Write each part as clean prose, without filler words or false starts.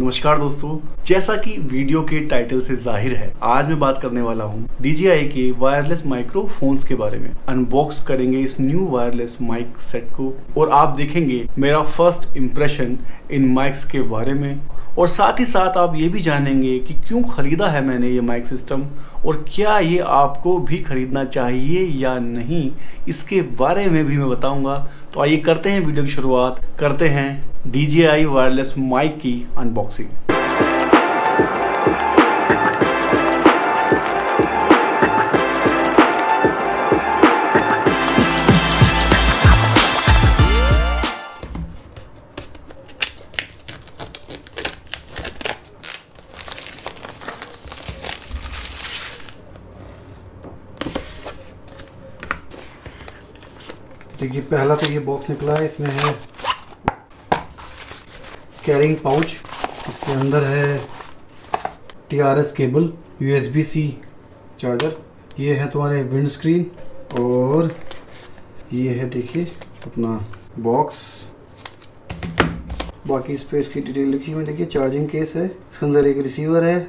नमस्कार दोस्तों, जैसा कि वीडियो के टाइटल से जाहिर है, आज मैं बात करने वाला हूँ DJI के वायरलेस माइक्रोफोन्स के बारे में। अनबॉक्स करेंगे इस न्यू वायरलेस माइक सेट को और आप देखेंगे मेरा फर्स्ट इम्प्रेशन इन माइक्स के बारे में, और साथ ही साथ आप ये भी जानेंगे कि क्यों खरीदा है मैंने ये माइक सिस्टम और क्या ये आपको भी खरीदना चाहिए या नहीं, इसके बारे में भी मैं बताऊंगा। तो आइए करते हैं वीडियो की शुरुआत, करते हैं DJI वायरलेस माइक की अनबॉक्सिंग। देखिए, पहला तो ये बॉक्स निकला है। इसमें है कैरिंग पाउच, इसके अंदर है TRS केबल, USB-C चार्जर, ये है तुम्हारे विंड स्क्रीन, और ये है देखिए अपना बॉक्स। बाकी इस पे इसकी डिटेल लिखी हुई देखिए। चार्जिंग केस है, इसके अंदर एक रिसीवर है,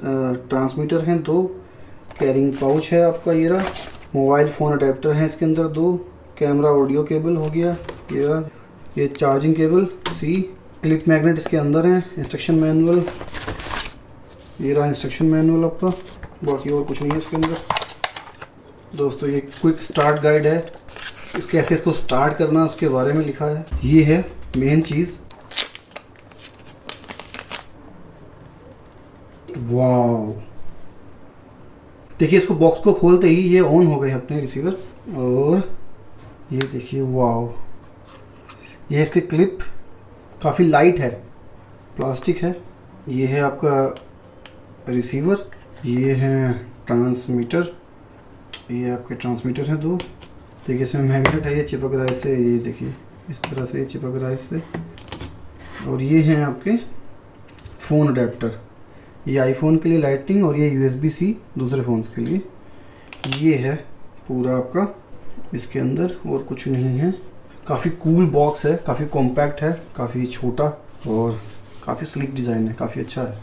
ट्रांसमीटर हैं 2, कैरिंग पाउच है आपका ये रहा, मोबाइल फ़ोन अडेप्टर है इसके अंदर 2, कैमरा ऑडियो केबल हो गया ये charging cable C, clip magnet इसके अंदर है, इंस्ट्रक्शन मैनुअल, ये रहा इंस्ट्रक्शन मैनुअल आपका। बाकी और कुछ नहीं है इसके अंदर दोस्तों। ये क्विक स्टार्ट गाइड है, कैसे इसको स्टार्ट करना है उसके बारे में लिखा है। ये है मेन चीज़। वाव, देखिए इसको बॉक्स को खोलते ही ये ऑन हो गए अपने रिसीवर, और ये देखिए वाव, ये इसके क्लिप काफ़ी लाइट है, प्लास्टिक है। ये है आपका रिसीवर, ये है ट्रांसमीटर, ये आपके ट्रांसमीटर हैं 2। देखिए इसमें मैग्नेट है, ये चिपक रहा है इससे, ये देखिए इस तरह से ये चिपक रहा है इससे। और ये हैं आपके फ़ोन अडेप्टर, ये आईफोन के लिए लाइटिंग और ये USB-C दूसरे फ़ोन्स के लिए। ये है पूरा आपका इसके अंदर, और कुछ नहीं है। काफ़ी कूल बॉक्स है, काफ़ी कॉम्पैक्ट है, काफ़ी छोटा और काफ़ी स्लिक डिज़ाइन है, काफ़ी अच्छा है।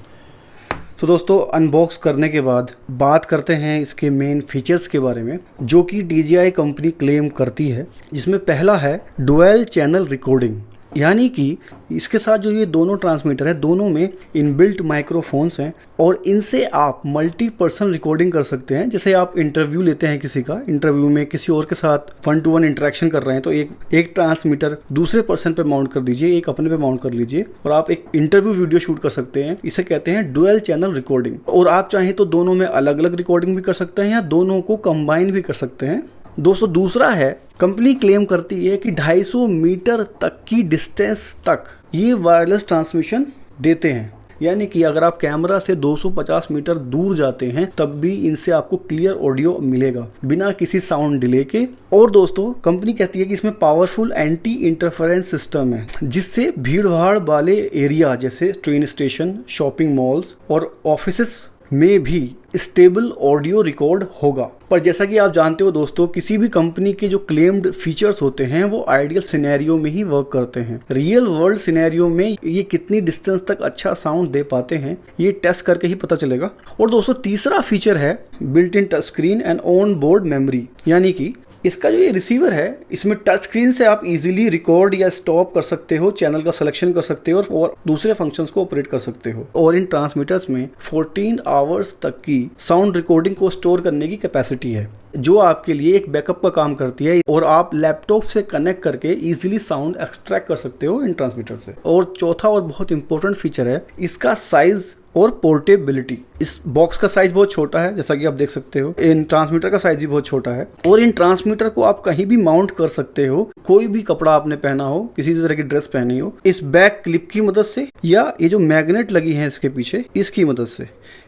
तो दोस्तों, अनबॉक्स करने के बाद बात करते हैं इसके मेन फीचर्स के बारे में, जो कि DJI कंपनी क्लेम करती है। जिसमें पहला है डुअल चैनल रिकॉर्डिंग, यानी कि इसके साथ जो ये दोनों ट्रांसमीटर है, दोनों में इनबिल्ट माइक्रोफोन्स हैं और इनसे आप मल्टी पर्सन रिकॉर्डिंग कर सकते हैं। जैसे आप इंटरव्यू लेते हैं किसी का, इंटरव्यू में किसी और के साथ 1-to-1 इंटरेक्शन कर रहे हैं, तो एक ट्रांसमीटर दूसरे पर्सन पे माउंट कर दीजिए, एक अपने पे माउंट कर लीजिए, और आप एक इंटरव्यू वीडियो शूट कर सकते हैं। इसे कहते हैं डुअल चैनल रिकॉर्डिंग। और आप चाहें तो दोनों में अलग अलग रिकॉर्डिंग भी कर सकते हैं या दोनों को कंबाइन भी कर सकते हैं। दोस्तों, दूसरा है, कंपनी क्लेम करती है कि 250 मीटर तक की डिस्टेंस तक ये वायरलेस ट्रांसमिशन देते हैं, यानी कि अगर आप कैमरा से 250 मीटर दूर जाते हैं तब भी इनसे आपको क्लियर ऑडियो मिलेगा बिना किसी साउंड डिले के। और दोस्तों, कंपनी कहती है कि इसमें पावरफुल एंटी इंटरफेरेंस सिस्टम है, जिससे भीड़ भाड़ वाले एरिया जैसे ट्रेन स्टेशन, शॉपिंग मॉल्स और ऑफिसेस में भी स्टेबल ऑडियो रिकॉर्ड होगा। पर जैसा कि आप जानते हो दोस्तों, किसी भी कंपनी के जो क्लेम्ड फीचर्स होते हैं वो आइडियल सिनेरियो में ही वर्क करते हैं। रियल वर्ल्ड सिनेरियो में ये कितनी डिस्टेंस तक अच्छा साउंड दे पाते हैं, ये टेस्ट करके ही पता चलेगा। और दोस्तों, तीसरा फीचर है built in touch screen and on board memory, यानी कि इसका जो ये रिसीवर है, इसमें टच स्क्रीन से आप इजीली रिकॉर्ड या स्टॉप कर सकते हो, चैनल का सिलेक्शन कर सकते हो और दूसरे फंक्शंस को ऑपरेट कर सकते हो। और इन ट्रांसमीटर्स में 14 आवर्स तक की साउंड रिकॉर्डिंग को स्टोर करने की कैपेसिटी है, जो आपके लिए एक बैकअप का काम करती है, और आप लैपटॉप से कनेक्ट करके इजीली साउंड एक्सट्रैक्ट कर सकते हो इन ट्रांसमीटर से। और चौथा और बहुत इंपॉर्टेंट फीचर है इसका साइज और पोर्टेबिलिटी। इस बॉक्स का साइज बहुत छोटा है, जैसा कि आप देख सकते हो। इन ट्रांसमीटर का साइज भी बहुत छोटा है, और इन ट्रांसमीटर को आप कहीं भी माउंट कर सकते हो, कोई भी कपड़ा आपने पहना हो, किसी भी तरह की ड्रेस पहनी हो, इस बैक क्लिप की मदद से या ये जो मैग्नेट लगी है इसके पीछे, इसकी मदद से।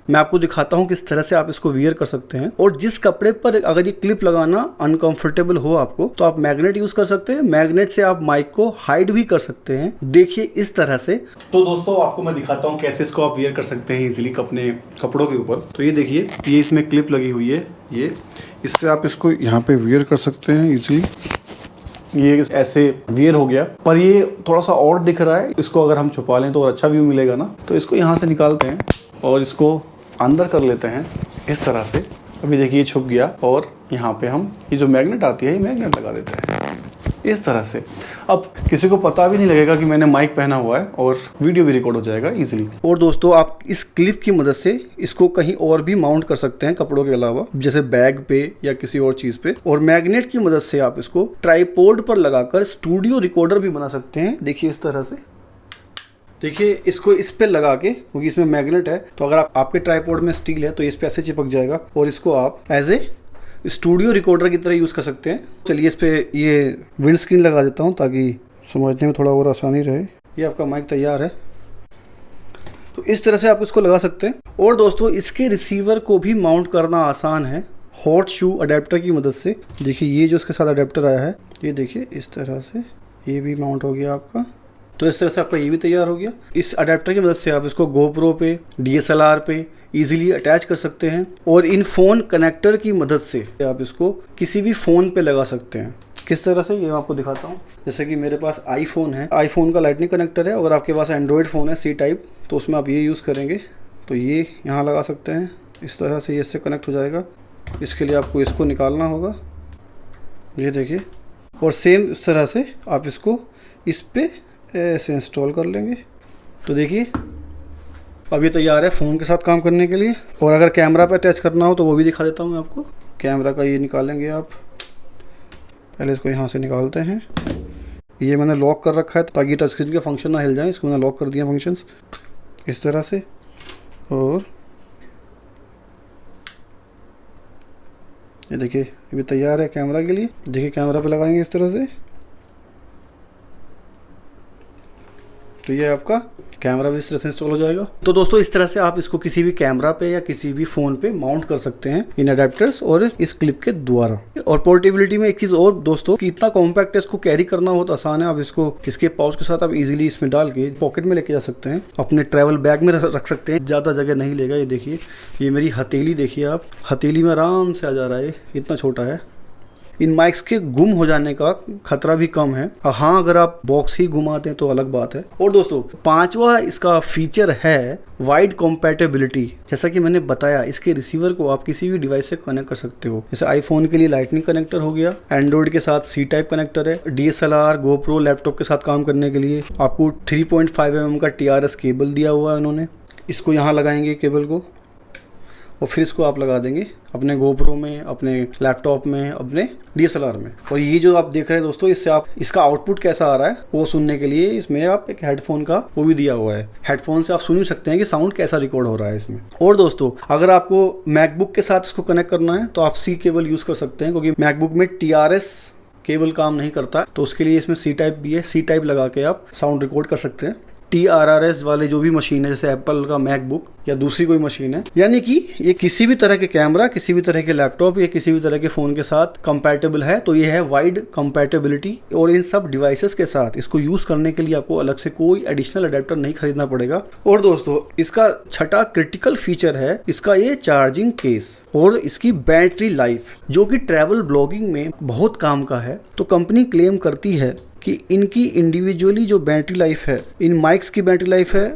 मैं आपको दिखाता हूँ किस तरह से आप इसको वियर कर सकते हैं। और जिस कपड़े पर अगर ये क्लिप लगाना अनकंफर्टेबल हो आपको, तो आप मैग्नेट यूज कर सकते हैं। मैग्नेट से आप माइक को हाइड भी कर सकते हैं, देखिए इस तरह से। तो दोस्तों, आपको मैं दिखाता हूँ कैसे इसको आप वियर कर सकते हैं इजीली अपने कपड़ों के ऊपर। तो ये देखिए, ये इसमें क्लिप लगी हुई है, ये इससे आप इसको यहाँ पे वियर कर सकते हैं इजीली। ये ऐसे वियर हो गया, पर ये थोड़ा सा और दिख रहा है। इसको अगर हम छुपा लें तो और अच्छा व्यू मिलेगा ना। तो इसको यहाँ से निकालते हैं और इसको अंदर कर लेते हैं इस तरह से। अभी देखिए छुप गया और यहाँ पे हम ये जो मैग्नेट आती है ये मैग्नेट लगा देते हैं इस तरह से। अब किसी को पता भी नहीं लगेगा कि मैंने माइक पहना हुआ है और वीडियो भी रिकॉर्ड हो जाएगा इजीली। और दोस्तों आप इस क्लिप की मदद से इसको कहीं और भी माउंट कर सकते हैं कपड़ों के अलावा, जैसे बैग पे या किसी और चीज पे। और मैग्नेट की मदद से आप इसको ट्राइपॉड पर लगाकर स्टूडियो रिकॉर्डर भी बना सकते हैं। देखिए इस तरह से, देखिए इसको इस पे लगा के, क्योंकि इसमें मैग्नेट है तो अगर आपके ट्राइपॉड में स्टील है तो इस पे ऐसे चिपक जाएगा और इसको आप एज ए स्टूडियो रिकॉर्डर की तरह यूज़ कर सकते हैं। चलिए इस पे ये विंड स्क्रीन लगा देता हूँ ताकि समझने में थोड़ा और आसानी रहे। ये आपका माइक तैयार है, तो इस तरह से आप इसको लगा सकते हैं। और दोस्तों इसके रिसीवर को भी माउंट करना आसान है हॉट शू अडेप्टर की मदद से। देखिए ये जो इसके साथ अडेप्टर आया है, ये देखिए इस तरह से ये भी माउंट हो गया आपका। तो इस तरह से आपका ये भी तैयार हो गया। इस अडेप्टर की मदद से आप इसको गोप्रो पे, DSLR पे इजीली अटैच कर सकते हैं। और इन फ़ोन कनेक्टर की मदद से आप इसको किसी भी फ़ोन पे लगा सकते हैं। किस तरह से, ये मैं आपको दिखाता हूँ। जैसे कि मेरे पास आईफोन है, आईफोन का लाइटनिंग कनेक्टर है। अगर आपके पास एंड्रॉयड फ़ोन है C टाइप, तो उसमें आप ये यूज़ करेंगे तो ये यहाँ लगा सकते हैं। इस तरह से ये इससे कनेक्ट हो जाएगा। इसके लिए आपको इसको निकालना होगा, ये देखिए। और सेम इस तरह से आप इसको इस पे ऐसे इंस्टॉल कर लेंगे। तो देखिए अब ये तैयार है फ़ोन के साथ काम करने के लिए। और अगर कैमरा पे अटैच करना हो तो वो भी दिखा देता हूँ मैं आपको। कैमरा का ये निकालेंगे आप, पहले इसको यहाँ से निकालते हैं। ये मैंने लॉक कर रखा है ताकि टच स्क्रीन के फंक्शन ना हिल जाए, इसको मैंने लॉक कर दिया फंक्शंस इस तरह से। और ये देखिए ये भी तैयार है कैमरा के लिए। देखिए कैमरा पे लगाएंगे इस तरह से, तो ये आपका कैमरा भी इस तरह से इंस्टॉल हो जाएगा। तो दोस्तों इस तरह से आप इसको किसी भी कैमरा पे या किसी भी फ़ोन पे माउंट कर सकते हैं इन अडेप्टर्स और इस क्लिप के द्वारा। और पोर्टेबिलिटी में एक चीज़ और दोस्तों कि इतना कॉम्पैक्ट है, इसको कैरी करना बहुत आसान है। आप इसको इसके पाउच के साथ आप इजीली इसमें डाल के पॉकेट में लेके जा सकते हैं, अपने ट्रैवल बैग में रख सकते हैं। ज़्यादा जगह नहीं लेगा। ये देखिए ये मेरी हथेली देखिए आप, हथेली में आराम से आ जा रहा है, इतना छोटा है। इन माइक्स के गुम हो जाने का खतरा भी कम है। हाँ अगर आप बॉक्स ही घुमाते हैं तो अलग बात है। और दोस्तों पांचवा इसका फीचर है वाइड कॉम्पैटिबिलिटी। जैसा कि मैंने बताया इसके रिसीवर को आप किसी भी डिवाइस से कनेक्ट कर सकते हो। जैसे आईफोन के लिए लाइटनिंग कनेक्टर हो गया, एंड्रॉइड के साथ C टाइप कनेक्टर है, DSLR गोप्रो लैपटॉप के साथ काम करने के लिए आपको 3.5 mm का TRS केबल दिया हुआ है उन्होंने। इसको यहाँ लगाएंगे केबल को और फिर इसको आप लगा देंगे अपने गोप्रो में, अपने लैपटॉप में, अपने DSLR में। और ये जो आप देख रहे हैं दोस्तों, इससे आप इसका आउटपुट कैसा आ रहा है वो सुनने के लिए इसमें आप एक हेडफोन का वो भी दिया हुआ है। हेडफोन से आप सुन सकते हैं कि साउंड कैसा रिकॉर्ड हो रहा है इसमें। और दोस्तों अगर आपको मैकबुक के साथ इसको कनेक्ट करना है तो आप C केबल यूज़ कर सकते हैं, क्योंकि मैकबुक में TRS केबल काम नहीं करता, तो उसके लिए इसमें C टाइप भी है। C टाइप लगा के आप साउंड रिकॉर्ड कर सकते हैं। TRRS वाले जो भी मशीन है, जैसे एप्पल का मैकबुक या दूसरी कोई मशीन है, यानी कि ये किसी भी तरह के कैमरा, किसी भी तरह के लैपटॉप या किसी भी तरह के फ़ोन के साथ कंपैटिबल है। तो ये है वाइड कंपैटिबिलिटी। और इन सब डिवाइसेस के साथ इसको यूज़ करने के लिए आपको अलग से कोई एडिशनल अडेप्टर नहीं खरीदना पड़ेगा। और दोस्तों इसका छठा क्रिटिकल फीचर है इसका ये चार्जिंग केस और इसकी बैटरी लाइफ, जो कि ट्रैवल ब्लॉगिंग में बहुत काम का है। तो कंपनी क्लेम करती है कि इनकी इंडिविजुअली जो बैटरी लाइफ है, इन माइक्स की बैटरी लाइफ है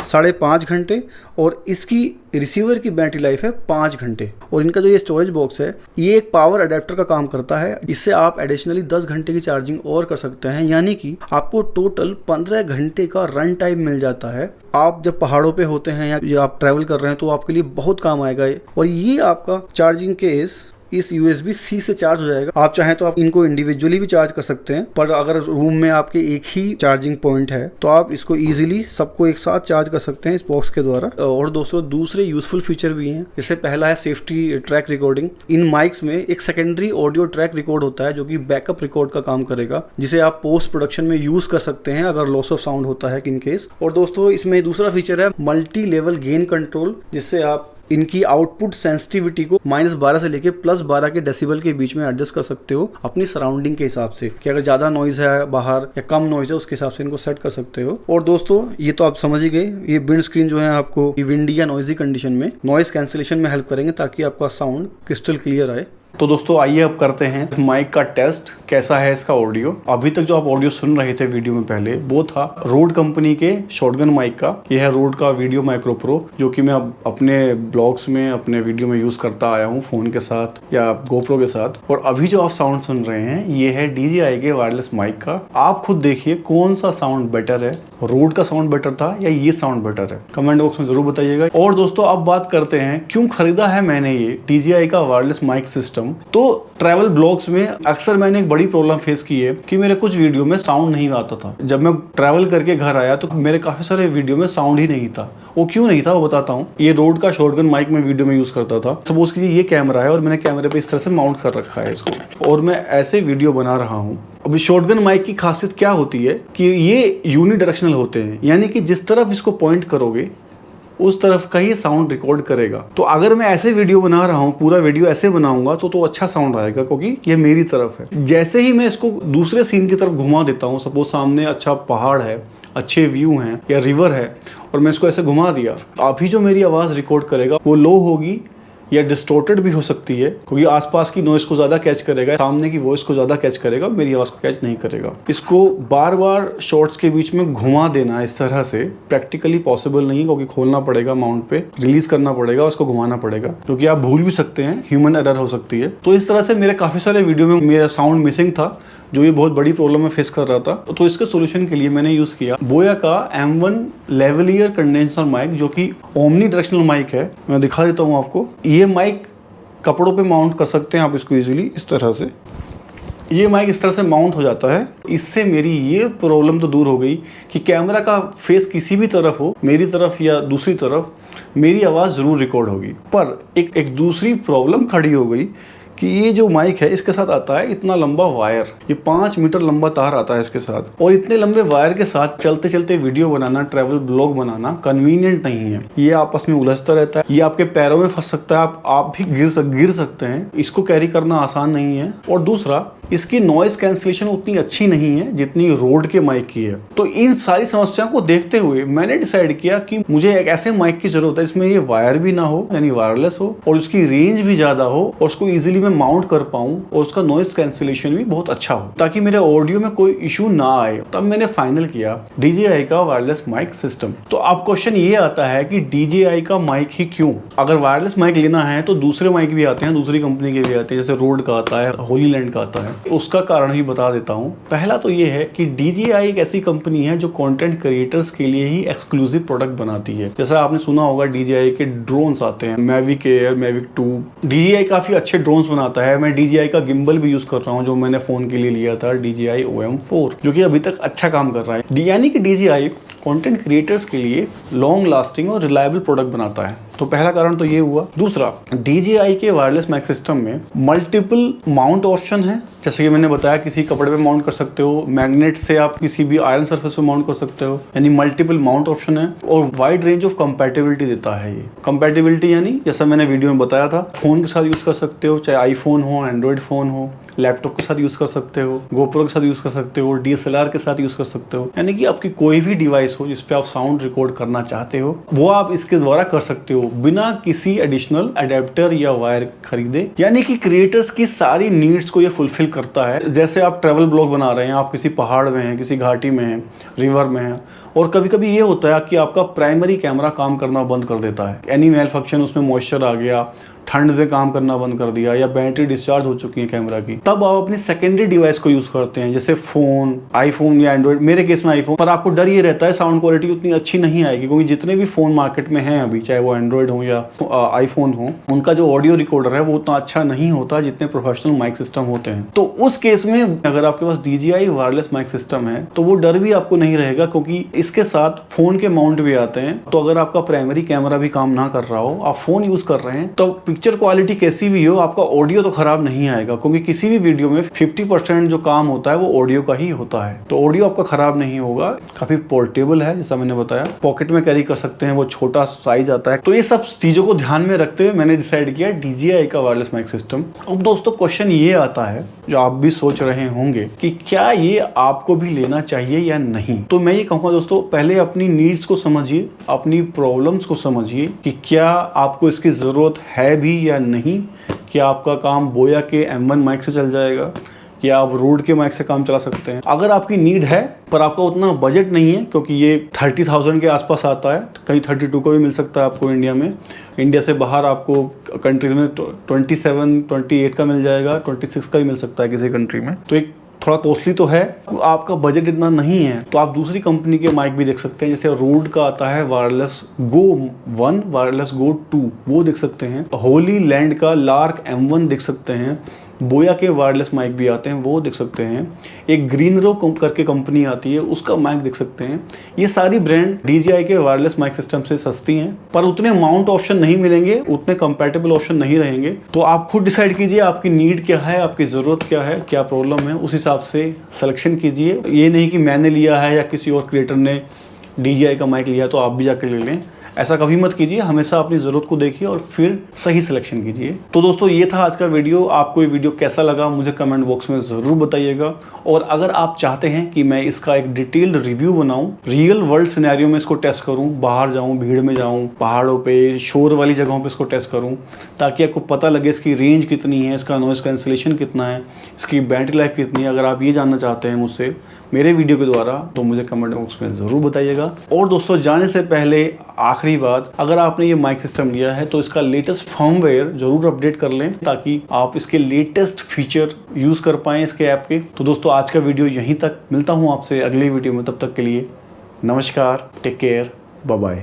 5.5 घंटे और इसकी रिसीवर की बैटरी लाइफ है 5 घंटे। और इनका जो ये स्टोरेज बॉक्स है ये एक पावर अडेप्टर का काम करता है। इससे आप एडिशनली 10 घंटे की चार्जिंग और कर सकते हैं, यानी कि आपको टोटल 15 घंटे का रन टाइम मिल जाता है। आप जब पहाड़ों पे होते हैं या आप ट्रैवल कर रहे हैं तो आपके लिए बहुत काम आएगा। और ये आपका चार्जिंग केस इस USB-C से चार्ज हो जाएगा। आप चाहें तो आप इनको इंडिविजुअली भी चार्ज कर सकते हैं, पर अगर रूम में आपके एक ही चार्जिंग पॉइंट है तो आप इसको इजीली सबको एक साथ चार्ज कर सकते हैं इस बॉक्स के द्वारा। और दोस्तों दूसरे यूजफुल फीचर भी हैं। इससे पहला है सेफ्टी ट्रैक रिकॉर्डिंग। इन माइक्स में एक सेकेंडरी ऑडियो ट्रैक रिकॉर्ड होता है जो कि बैकअप रिकॉर्ड का काम करेगा, जिसे आप पोस्ट प्रोडक्शन में यूज कर सकते हैं अगर लॉस ऑफ साउंड होता है इन केस। और दोस्तों इसमें दूसरा फीचर है मल्टी लेवल गेन कंट्रोल, जिससे आप इनकी आउटपुट सेंसिटिविटी को -12 से लेके +12 के डेसिबल के बीच में एडजस्ट कर सकते हो अपनी सराउंडिंग के हिसाब से, कि अगर ज़्यादा नॉइज़ है बाहर या कम नॉइज़ है उसके हिसाब से इनको सेट कर सकते हो। और दोस्तों ये तो आप समझ ही गए, ये विंड स्क्रीन जो है आपको विंडी या नॉइजी कंडीशन में नॉइज़ कैंसिलेशन में हेल्प करेंगे ताकि आपका साउंड क्रिस्टल क्लियर आए। तो दोस्तों आइए अब करते हैं माइक का टेस्ट, कैसा है इसका ऑडियो। अभी तक जो आप ऑडियो सुन रहे थे वीडियो में पहले, वो था रोड कंपनी के शॉटगन माइक का। यह है रोड का वीडियो माइक्रो प्रो, जो कि मैं अपने ब्लॉग्स में, अपने वीडियो में यूज करता आया हूँ फोन के साथ या गोप्रो के साथ। और अभी जो आप साउंड सुन रहे हैं ये है DJI के वायरलेस माइक का। आप खुद देखिए कौन सा साउंड बेटर है, रोड का साउंड बेटर था या ये साउंड बेटर है, कमेंट बॉक्स में जरूर बताइएगा। और दोस्तों अब बात करते हैं क्यों खरीदा है मैंने ये DJI का वायरलेस माइक सिस्टम। तो ट्रैवल ब्लॉग्स में अक्सर मैंने एक बड़ी प्रॉब्लम फेस की है कि मेरे कुछ वीडियो में साउंड नहीं आता था। जब मैं ट्रैवल करके घर आया तो मेरे काफी सारे वीडियो में साउंड ही नहीं था। वो क्यों नहीं था वो बताता हूँ। ये रोड का शॉटगन माइक में वीडियो में यूज करता था। सपोज कीजिए ये कैमरा है और मैंने कैमरे पे इस तरह से माउंट कर रखा है इसको, और मैं ऐसे वीडियो बना रहा हूँ। अभी शॉटगन माइक की खासियत क्या होती है कि ये यूनिडायरेक्शनल होते हैं, यानी कि जिस तरफ इसको पॉइंट करोगे उस तरफ का ही साउंड रिकॉर्ड करेगा। तो अगर मैं ऐसे वीडियो बना रहा हूँ, पूरा वीडियो ऐसे बनाऊंगा तो अच्छा साउंड आएगा, क्योंकि ये मेरी तरफ है। जैसे ही मैं इसको दूसरे सीन की तरफ घुमा देता हूँ, सपोज सामने अच्छा पहाड़ है, अच्छे व्यू हैं या रिवर है, और मैं इसको ऐसे घुमा दिया, अभी जो मेरी आवाज़ रिकॉर्ड करेगा वो लो होगी या डिस्टॉर्टेड भी हो सकती है, क्योंकि आसपास की नॉइस को ज़्यादा कैच करेगा, सामने की वॉइस को ज़्यादा कैच करेगा, मेरी आवाज़ को कैच नहीं करेगा। इसको बार बार शॉट्स के बीच में घुमा देना इस तरह से प्रैक्टिकली पॉसिबल नहीं, क्योंकि खोलना पड़ेगा माउंट पे, रिलीज करना पड़ेगा, उसको घुमाना पड़ेगा, क्योंकि आप भूल भी सकते हैं, ह्यूमन एरर हो सकती है। तो इस तरह से मेरे काफ़ी सारे वीडियो में मेरा साउंड मिसिंग था, जो ये बहुत बड़ी प्रॉब्लम में फेस कर रहा था। तो इसके सोल्यूशन के लिए मैंने यूज़ किया बोया का M1 लेवलियर कंडेंसर माइक, जो कि ओमनी डायरेक्शनल माइक है। मैं दिखा देता हूँ आपको। ये माइक कपड़ों पे माउंट कर सकते हैं आप इसको इजीली, इस तरह से। ये माइक इस तरह से माउंट हो जाता है। इससे मेरी ये प्रॉब्लम तो दूर हो गई कि कैमरा का फेस किसी भी तरफ हो, मेरी तरफ या दूसरी तरफ, मेरी आवाज़ ज़रूर रिकॉर्ड होगी। पर एक दूसरी प्रॉब्लम खड़ी हो गई कि ये जो माइक है इसके साथ आता है इतना लंबा वायर, ये 5 मीटर लंबा तार आता है इसके साथ, और इतने लंबे वायर के साथ चलते चलते वीडियो बनाना, ट्रैवल ब्लॉग बनाना कन्वीनियंट नहीं है। ये आपस में उलझता रहता है, ये आपके पैरों में फंस सकता है, आप भी गिर सकते हैं। इसको कैरी करना आसान नहीं है। और दूसरा, इसकी नॉइस कैंसिलेशन उतनी अच्छी नहीं है जितनी रोड के माइक की है। तो इन सारी समस्याओं को देखते हुए मैंने डिसाइड किया कि मुझे एक ऐसे माइक की जरूरत है इसमें ये वायर भी ना हो, यानी वायरलेस हो, और उसकी रेंज भी ज्यादा हो, और उसको इजीली मैं माउंट कर पाऊं, और उसका नॉइस कैंसिलेशन भी बहुत अच्छा हो, ताकि मेरे ऑडियो में कोई इशू ना आए। तब मैंने फाइनल किया DJI का वायरलेस माइक सिस्टम। तो अब क्वेश्चन ये आता है कि DJI का माइक ही क्यों? अगर वायरलेस माइक लेना है तो दूसरे माइक भी आते हैं, दूसरी कंपनी के भी आते हैं, जैसे रोड का आता है, होलीलैंड का आता है। उसका कारण भी बता देता हूं। पहला तो ये है कि DJI एक ऐसी कंपनी है जो कंटेंट क्रिएटर्स के लिए ही एक्सक्लूसिव प्रोडक्ट बनाती है। जैसा आपने सुना होगा DJI के ड्रोन्स आते हैं, मैविक एयर, मैविक 2। DJI काफी अच्छे ड्रोन्स बनाता है। मैं DJI का गिम्बल भी यूज कर रहा हूं, जो मैंने फोन के लिए लिया था, DJI OM4, जो कि अभी तक अच्छा काम कर रहा है। यानी कि DJI कंटेंट क्रिएटर्स के लिए लॉन्ग लास्टिंग और रिलायबल प्रोडक्ट बनाता है। तो पहला कारण तो ये हुआ। दूसरा, DJI के वायरलेस माइक सिस्टम में मल्टीपल माउंट ऑप्शन है। जैसे कि मैंने बताया, किसी कपड़े पे माउंट कर सकते हो, मैग्नेट से आप किसी भी आयरन सरफेस पे माउंट कर सकते हो, यानी मल्टीपल माउंट ऑप्शन है। और वाइड रेंज ऑफ कंपैटिबिलिटी देता है ये। कंपैटिबिलिटी यानी जैसा मैंने वीडियो में बताया था, फोन के साथ यूज कर सकते हो, चाहे आईफोन हो, एंड्रॉइड फोन हो, लैपटॉप के साथ यूज कर सकते हो, गोप्रो के साथ यूज कर सकते हो, DSLR के साथ यूज कर सकते हो। यानी कि आपकी कोई भी डिवाइस हो जिसपे आप साउंड रिकॉर्ड करना चाहते हो, वो आप इसके द्वारा कर सकते हो बिना किसी एडिशनल अडेप्टर या वायर खरीदे। यानी कि क्रिएटर्स की सारी नीड्स को ये फुलफिल करता है। जैसे आप ट्रैवल ब्लॉग बना रहे हैं, आप किसी पहाड़ में हैं, किसी घाटी में हैं, रिवर में हैं, और कभी कभी ये होता है कि आपका प्राइमरी कैमरा काम करना बंद कर देता है, एनी मेल फंक्शन, उसमें मॉइस्चर आ गया, ठंड में काम करना बंद कर दिया, या बैटरी डिस्चार्ज हो चुकी है कैमरा की, तब आप अपनी सेकेंडरी डिवाइस को यूज करते हैं, जैसे फोन, आईफोन या एंड्रॉइड, मेरे केस में आईफोन। पर आपको डर ये रहता है साउंड क्वालिटी उतनी अच्छी नहीं आएगी, क्योंकि जितने भी फोन मार्केट में हैं अभी, चाहे वो एंड्रॉइड हो या आईफोन हो, उनका जो ऑडियो रिकॉर्डर है वो उतना अच्छा नहीं होता जितने प्रोफेशनल माइक सिस्टम होते हैं। तो उस केस में अगर आपके पास DJI वायरलेस माइक सिस्टम है तो वो डर भी आपको नहीं रहेगा, क्योंकि इसके साथ फोन के माउंट भी आते हैं। तो अगर आपका प्राइमरी कैमरा भी काम ना कर रहा हो, आप फोन यूज कर रहे हैं, तो पिक्चर क्वालिटी कैसी भी हो, आपका ऑडियो तो खराब नहीं आएगा, क्योंकि किसी भी वीडियो में 50% जो काम होता है वो ऑडियो का ही होता है। तो ऑडियो आपका खराब नहीं होगा। काफी पोर्टेबल है, जैसा मैंने बताया, पॉकेट में कैरी कर सकते हैं, वो छोटा साइज आता है। तो ये सब चीजों को ध्यान में रखते हुए मैंने डिसाइड किया DJI का वायरलेस माइक सिस्टम। अब दोस्तों क्वेश्चन ये आता है, जो आप भी सोच रहे होंगे, कि क्या ये आपको भी लेना चाहिए या नहीं। तो मैं ये कहूँगा दोस्तों, दोस्तों पहले अपनी नीड्स को समझिए, अपनी प्रॉब्लम्स को समझिए कि क्या आपको इसकी ज़रूरत है भी या नहीं। क्या आपका काम बोया के M1 माइक से चल जाएगा या आप रोड के माइक से काम चला सकते हैं। अगर आपकी नीड है पर आपका उतना बजट नहीं है, क्योंकि ये 30,000 के आसपास आता है, कहीं 32 का भी मिल सकता है आपको इंडिया में। इंडिया से बाहर आपको कंट्रीज में 27, 28 का मिल जाएगा, 26 का भी मिल सकता है किसी कंट्री में। तो एक थोड़ा कॉस्टली तो है, आपका बजट इतना नहीं है तो आप दूसरी कंपनी के माइक भी देख सकते हैं। जैसे रोड का आता है वायरलेस गो 1, वायरलेस गो 2, वो देख सकते हैं। होली लैंड का लार्क M1 देख सकते हैं। बोया के वायरलेस माइक भी आते हैं, वो देख सकते हैं। एक ग्रीनरो करके कंपनी आती है, उसका माइक देख सकते हैं। ये सारी ब्रांड DJI के वायरलेस माइक सिस्टम से सस्ती हैं, पर उतने माउंट ऑप्शन नहीं मिलेंगे, उतने कंपैटिबल ऑप्शन नहीं रहेंगे। तो आप खुद डिसाइड कीजिए आपकी नीड क्या है, आपकी ज़रूरत क्या है, क्या प्रॉब्लम है, उस हिसाब से सिलेक्शन कीजिए। ये नहीं कि मैंने लिया है या किसी और क्रिएटर ने DJI का माइक लिया तो आप भी जाकर ले लें, ऐसा कभी मत कीजिए। हमेशा अपनी ज़रूरत को देखिए और फिर सही सिलेक्शन कीजिए। तो दोस्तों ये था आज का वीडियो। आपको ये वीडियो कैसा लगा मुझे कमेंट बॉक्स में ज़रूर बताइएगा। और अगर आप चाहते हैं कि मैं इसका एक डिटेल्ड रिव्यू बनाऊं, रियल वर्ल्ड सिनेरियो में इसको टेस्ट करूं, बाहर जाऊं, भीड़ में जाऊं, पहाड़ों पे, शोर वाली जगहों पे इसको टेस्ट करूं, ताकि आपको पता लगे इसकी रेंज कितनी है, इसका नॉइस कैंसिलेशन कितना है, इसकी बैटरी लाइफ कितनी है। अगर आप ये जानना चाहते हैं मुझसे मेरे वीडियो के द्वारा तो मुझे कमेंट बॉक्स में ज़रूर बताइएगा। और दोस्तों जाने से पहले आखिरी बात, अगर आपने ये माइक सिस्टम लिया है तो इसका लेटेस्ट फर्मवेयर जरूर अपडेट कर लें, ताकि आप इसके लेटेस्ट फीचर यूज़ कर पाएँ इसके ऐप के। तो दोस्तों आज का वीडियो यहीं तक, मिलता हूँ आपसे अगली वीडियो में। तब तक के लिए नमस्कार, टेक केयर, बाय बाय।